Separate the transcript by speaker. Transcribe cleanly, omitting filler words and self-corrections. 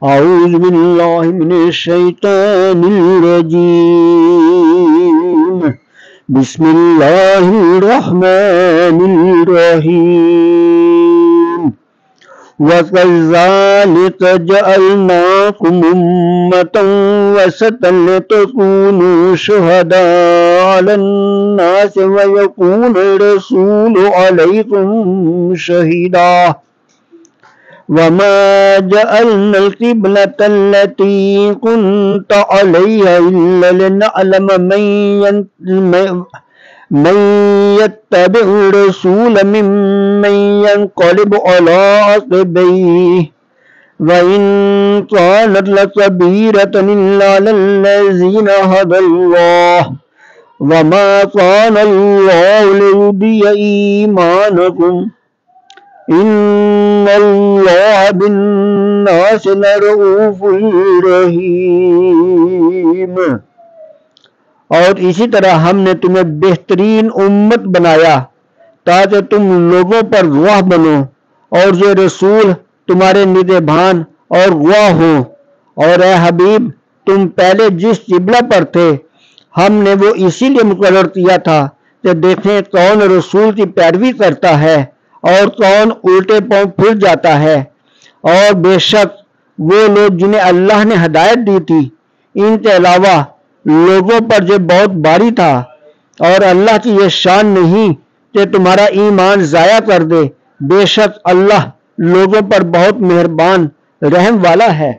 Speaker 1: أعوذ بالله من الشيطان الرجيم. بسم الله الرحمن الرحيم. وكذلك جعلناكم أمة وسطا لتكونوا شهداء على الناس ويكون الرسول عليكم شهيدا. وما جعلنا القبلة التي كنت عليها إلا لنعلم من يتبع الرسول ممن ينقلب على عقبيه وإن كانت لكبيرة إلا على الذين هدى الله وما كان الله ليضيع إيمانكم إن اللہ بالناس لرؤوف رحیم. اور اسی طرح ہم نے تمہیں بہترین امت بنایا تاکہ تم لوگوں پر گواہ بنو اور یہ رسول تمہارے نگہبان اور گواہ ہوں. اور اے حبیب تم پہلے جس قبلہ پر تھے ہم نے وہ اسی لیے مقرر کیا تھا کہ دیکھیں کون رسول کی پیروی کرتا ہے اور کون الٹے پاؤں پھر جاتا ہے. اور بے شک وہ لوگ جنہیں اللہ نے ہدایت دی تھی ان کے علاوہ لوگوں پر جو بہت بھاری تھا. اور اللہ کی یہ شان نہیں کہ تمہارا ایمان ضائع کر دے. بے شک اللہ لوگوں پر بہت مہربان رحم والا ہے.